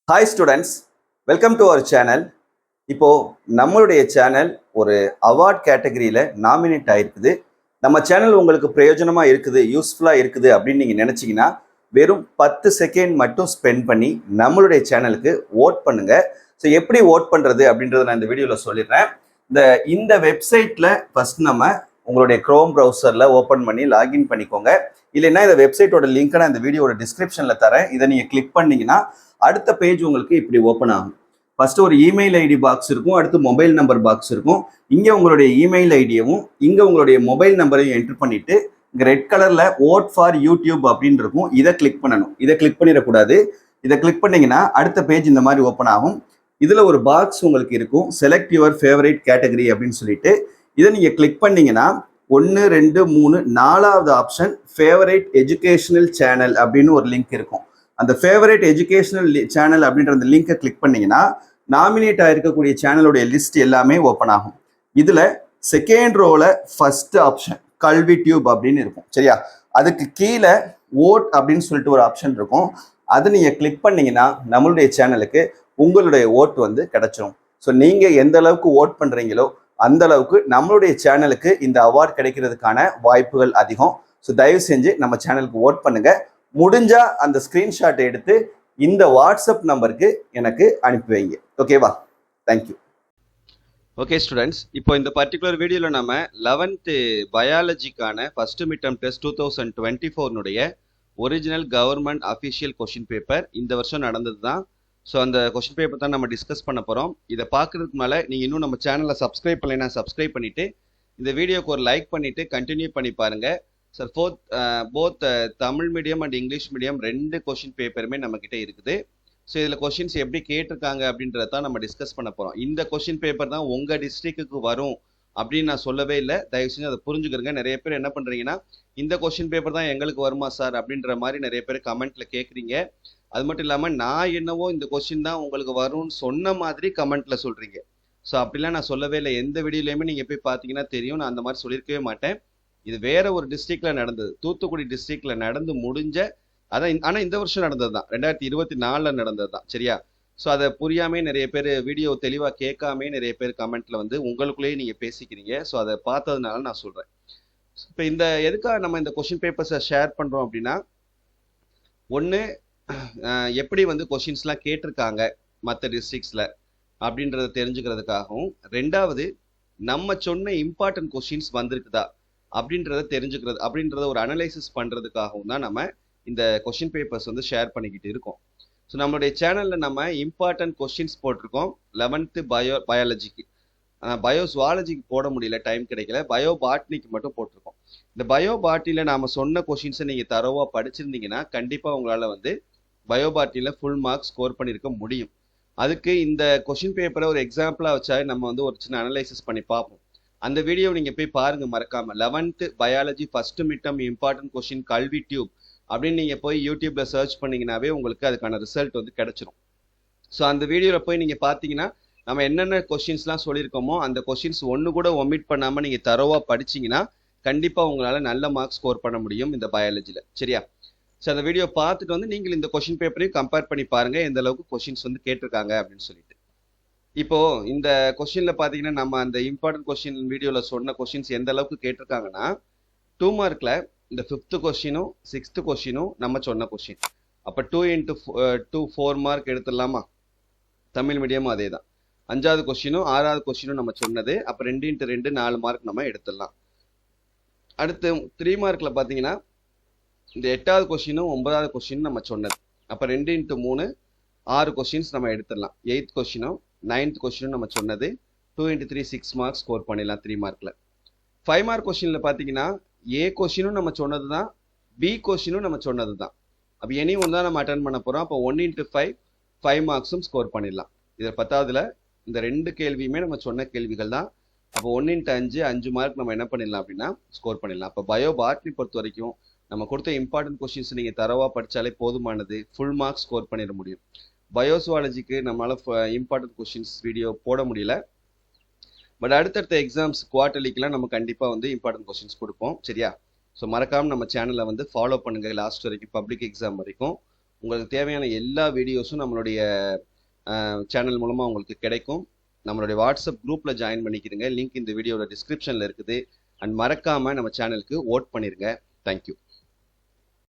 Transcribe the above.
Hi students, welcome to our channel. இப்போது நம்மளுடைய channel ஒரு அவார்ட் கேட்டகரியில் நாமினேட் ஆகிருக்குது. நம்ம சேனல் உங்களுக்கு பிரயோஜனமாக இருக்குது, யூஸ்ஃபுல்லாக இருக்குது அப்படின்னு நீங்கள் நினச்சிங்கன்னா வெறும் 10 செகண்ட் மட்டும் ஸ்பெண்ட் பண்ணி நம்மளுடைய சேனலுக்கு ஓட் பண்ணுங்கள். ஸோ எப்படி ஓட் பண்ணுறது அப்படின்றத நான் இந்த வீடியோவில் சொல்லிடுறேன். இந்த வெப்சைட்டில் ஃபஸ்ட் நம்ம உங்களுடைய க்ரோம் ப்ரௌசரில் ஓப்பன் பண்ணி லாகின் பண்ணிக்கோங்க. இல்லைன்னா இந்த வெப்சைட்டோட லிங்க்கை நான் இந்த வீடியோட டிஸ்கிரிப்ஷனில் தரேன். இதை நீங்கள் கிளிக் பண்ணிங்கன்னா அடுத்த பேஜ் உங்களுக்கு இப்படி ஓப்பன் ஆகும். ஃபர்ஸ்ட் ஒரு இமெயில் ஐடி பாக்ஸ் இருக்கும், அடுத்து மொபைல் நம்பர் பாக்ஸ் இருக்கும். இங்கே உங்களுடைய இமெயில் ஐடியவும் இங்கே உங்களுடைய மொபைல் நம்பரையும் என்ட்ரு பண்ணிவிட்டு இங்கே ரெட் கலரில் ஓட் ஃபார் யூடியூப் அப்படின்னு இருக்கும். இதை கிளிக் பண்ணணும். இதை கிளிக் பண்ணிடக்கூடாது. இதை கிளிக் பண்ணிங்கன்னா அடுத்த பேஜ் இந்த மாதிரி ஓப்பன் ஆகும். இதில் ஒரு பாக்ஸ் உங்களுக்கு இருக்கும், செலக்ட் யுவர் ஃபேவரேட் கேட்டகரி அப்படின்னு சொல்லிட்டு. இதை நீங்கள் கிளிக் பண்ணிங்கன்னா 1 2 3 4வது ஆப்ஷன் ஃபேவரேட் எஜுகேஷனல் சேனல் அப்படின்னு ஒரு லிங்க் இருக்கும். அந்த ஃபேவரேட் எஜுகேஷனல் சேனல் அப்படின்ற அந்த லிங்கை கிளிக் பண்ணிங்கன்னா நாமினேட் ஆகிருக்கக்கூடிய சேனலுடைய லிஸ்ட் எல்லாமே ஓப்பன் ஆகும். இதில் செகண்ட் ரோவில் ஃபர்ஸ்ட் ஆப்ஷன் கல்வி டியூப் அப்படின்னு இருக்கும். சரியா? அதுக்கு கீழே ஓட் அப்படின்னு சொல்லிட்டு ஒரு ஆப்ஷன் இருக்கும். அதை நீங்கள் கிளிக் பண்ணிங்கன்னா நம்மளுடைய சேனலுக்கு உங்களுடைய ஓட் வந்து கிடச்சிரும். ஸோ நீங்கள் எந்த அளவுக்கு ஓட் பண்ணுறீங்களோ அந்த அளவுக்கு நம்மளுடைய சேனலுக்கு இந்த அவார்ட் கிடைக்கிறதுக்கான வாய்ப்புகள் அதிகம். ஸோ தயவு செஞ்சு நம்ம சேனலுக்கு ஓட் பண்ணுங்க. முடிஞ்சா அந்த ஸ்கிரீன்ஷாட் எடுத்து இந்த வாட்ஸ்அப் நம்பருக்கு எனக்கு அனுப்பி வைங்க. ஓகேவா? தேங்க்யூ. ஓகே ஸ்டூடெண்ட்ஸ், இப்போ இந்த பர்டிகுலர் வீடியோவில் நம்ம 11th பயாலஜிக்கான first mid term test 2024 original government official question paper இந்த வருஷம் நடந்தது தான். ஸோ அந்த கொஷின் பேப்பர் தான் நம்ம டிஸ்கஸ் பண்ண போகிறோம். இதை பார்க்குறதுக்கு மேலே நீங்கள் இன்னும் நம்ம சேனலை சப்ஸ்கிரைப் பண்ணலைன்னா சப்ஸ்கிரைப் பண்ணிவிட்டு இந்த வீடியோக்கு ஒரு லைக் பண்ணிவிட்டு கண்டினியூ பண்ணி பாருங்கள். Sir both Tamil medium and English medium 2 question பேப்பருமே நம்மக்கிட்ட இருக்குது. ஸோ இதில் கொஷின்ஸ் எப்படி கேட்டிருக்காங்க அப்படின்றத தான் நம்ம டிஸ்கஸ் பண்ண போகிறோம். இந்த கொஷின் பேப்பர் தான் உங்கள் டிஸ்ட்ரிக்ட்டுக்கு வரும் அப்படின்னு நான் சொல்லவே இல்லை. தயவு செஞ்சு அதை புரிஞ்சுக்கிறங்க. நிறைய பேர் என்ன பண்ணுறீங்கன்னா இந்த கொஷின் பேப்பர் தான் எங்களுக்கு வருமா சார் அப்படின்ற மாதிரி நிறைய பேர் கமெண்ட்டில் கேட்குறீங்க. அது மட்டும் இல்லாமல் நான் என்னவோ இந்த கொஷின் தான் உங்களுக்கு வரும்னு சொன்ன மாதிரி கமெண்ட்டில் சொல்கிறீங்க. ஸோ அப்படிலாம் நான் சொல்லவே இல்லை. எந்த வீடியோலையுமே நீங்கள் போய் பார்த்தீங்கன்னா தெரியும், நான் அந்த மாதிரி சொல்லியிருக்கவே மாட்டேன். இது வேற ஒரு டிஸ்ட்ரிக்ட்ல நடந்தது, தூத்துக்குடி டிஸ்ட்ரிக்ட்ல நடந்து முடிஞ்ச அதான். ஆனால் இந்த வருஷம் நடந்தது தான், 2024 நடந்தது தான். சரியா? ஸோ அதை புரியாமே நிறைய பேர் வீடியோ தெளிவாக கேட்காமே நிறைய பேர் கமெண்ட்ல வந்து உங்களுக்குள்ளேயே நீங்கள் பேசிக்கிறீங்க. ஸோ அதை பார்த்ததுனால நான் சொல்கிறேன். இப்போ இந்த எதுக்காக நம்ம இந்த கொஷின் பேப்பர்ஸை ஷேர் பண்ணுறோம் அப்படின்னா, ஒன்று எப்படி வந்து கொஷின்ஸ்லாம் கேட்டிருக்காங்க மற்ற டிஸ்ட்ரிக்ஸில் அப்படின்றத தெரிஞ்சுக்கிறதுக்காகவும், ரெண்டாவது நம்ம சொன்ன இம்பார்ட்டன்ட் கொஷின்ஸ் வந்திருக்குதா அப்படின்றத ஒரு அனலைசிஸ் பண்ணுறதுக்காகவும் தான் நம்ம இந்த கொஷின் பேப்பர்ஸ் வந்து ஷேர் பண்ணிக்கிட்டு இருக்கோம். ஸோ நம்மளுடைய சேனலில் நம்ம இம்பார்ட்டன்ட் கொஷின்ஸ் போட்டிருக்கோம் 11th பயாலஜிக்கு. பயோ ஜுவாலஜிக்கு போட முடியல, டைம் கிடைக்கல. பயோ பாட்னிக்கு மட்டும் போட்டிருக்கோம். இந்த பயோ பாட்னியில் நாம் சொன்ன கொஷின்ஸை நீங்கள் தரவாக படிச்சிருந்தீங்கன்னா கண்டிப்பாக உங்களால் வந்து பயோ பாட்னியில் ஃபுல் மார்க்ஸ் ஸ்கோர் பண்ணியிருக்க முடியும். அதுக்கு இந்த கொஷின் பேப்பரை ஒரு எக்ஸாம்பிளாக வச்சா நம்ம வந்து ஒரு சின்ன அனலைசிஸ் பண்ணி பார்ப்போம். அந்த வீடியோ நீங்கள் போய் பாருங்க மறக்காம. 11th biology first mid term important question கல்வி டியூப் அப்படின்னு நீங்கள் போய் யூடியூப்ல சர்ச் பண்ணீங்கன்னாவே உங்களுக்கு அதுக்கான ரிசல்ட் வந்து கிடைச்சிரும். ஸோ அந்த வீடியோவில் போய் நீங்கள் பார்த்தீங்கன்னா நம்ம என்னென்ன கொஷின்ஸ்லாம் சொல்லியிருக்கோமோ அந்த கொஷின்ஸ் ஒன்று கூட ஒமிட் பண்ணாமல் நீங்கள் தரோவாக படிச்சிங்கன்னா கண்டிப்பாக உங்களால் நல்ல மார்க்ஸ் ஸ்கோர் பண்ண முடியும் இந்த பயாலஜியில். சரியா? ஸோ அந்த வீடியோ பார்த்துட்டு வந்து நீங்கள் இந்த கொஷின் பேப்பரையும் கம்பேர் பண்ணி பாருங்கள் எந்த அளவுக்கு கொஷின்ஸ் வந்து கேட்டிருக்காங்க அப்படின்னு சொல்லிட்டு. இப்போ இந்த கொஸ்டின்ல பாத்தீங்கன்னா நம்ம அந்த இம்பார்ட்டன்ட் கொஸ்டின் வீடியோல சொன்ன கொஸ்டின்ஸ் எந்த அளவுக்கு கேட்டிருக்காங்கன்னா, 2 மார்க்ல இந்த 5th கொஸ்டினும் 6th கொஸ்டினும் நம்ம சொன்ன கொஸ்டின். அப்ப 2 into 2 4 மார்க் எடுத்துடலாமா? தமிழ் மீடியமும் அதே தான். 5வது கொஸ்டினும் 6வது கொஸ்டினும் நம்ம சொன்னது. அப்ப 2 into 2 4 மார்க் நம்ம எடுத்துடலாம். அடுத்து 3 மார்க்ல பாத்தீங்கன்னா இந்த 8வது கொஸ்டினும் 9வது கொஸ்டினும் நம்ம சொன்னது. அப்ப 2 into 3 6 கொஸ்டின்ஸ் நம்ம எடுத்துடலாம். 8th கொஸ்டினும் 9th கொஸ்டினும் நம்ம சொன்னது. 2 into 3 6 மார்க்ஸ் ஸ்கோர் பண்ணிடலாம் 3 மார்க்ல. 5 மார்க் கொஸ்டின்ல பாத்தீங்கன்னா ஏ கொஸ்டினும் நம்ம சொன்னது தான், பி கொஸ்டினும் நம்ம சொன்னது தான். அப்போ எனி ஒன்று தான் நம்ம அட்டன் பண்ண போறோம். அப்போ 1 into 5 மார்க்ஸும் ஸ்கோர் பண்ணிடலாம். இதில் 10வதுல இந்த 2 கேள்வியுமே நம்ம சொன்ன கேள்விகள் தான். அப்போ 1 into 5 மார்க் நம்ம என்ன பண்ணிடலாம் அப்படின்னா ஸ்கோர் பண்ணிடலாம். அப்போ பயோ பாட்னி பொறுத்த வரைக்கும் நம்ம கொடுத்த இம்பார்ட்டன்ட் கொஸ்டின்ஸ் நீங்கள் தரவாக படித்தாலே போதுமானது, ஃபுல் மார்க்ஸ் ஸ்கோர் பண்ணிட முடியும். பயோசுவாலஜிக்கு நம்மளால் இம்பார்ட்டன்ட் கொஸ்டின்ஸ் வீடியோ போட முடியல. பட் அடுத்தடுத்த எக்ஸாம்ஸ் குவார்டர்லிக்கெலாம் நம்ம கண்டிப்பாக வந்து இம்பார்ட்டன்ட் கொஸ்டின்ஸ் கொடுப்போம். சரியா? ஸோ மறக்காமல் நம்ம சேனலை வந்து ஃபாலோ பண்ணுங்கள் லாஸ்ட் வரைக்கும், பப்ளிக் எக்ஸாம் வரைக்கும். உங்களுக்கு தேவையான எல்லா வீடியோஸும் நம்மளுடைய சேனல் மூலமாக உங்களுக்கு கிடைக்கும். நம்மளுடைய வாட்ஸ்அப் குரூப்பில் ஜாயின் பண்ணிக்கிறங்க. லிங்க் இந்த வீடியோட டிஸ்கிரிப்ஷனில் இருக்குது. அண்ட் மறக்காமல் நம்ம சேனலுக்கு ஓட் பண்ணிடுங்க. தேங்க்யூ.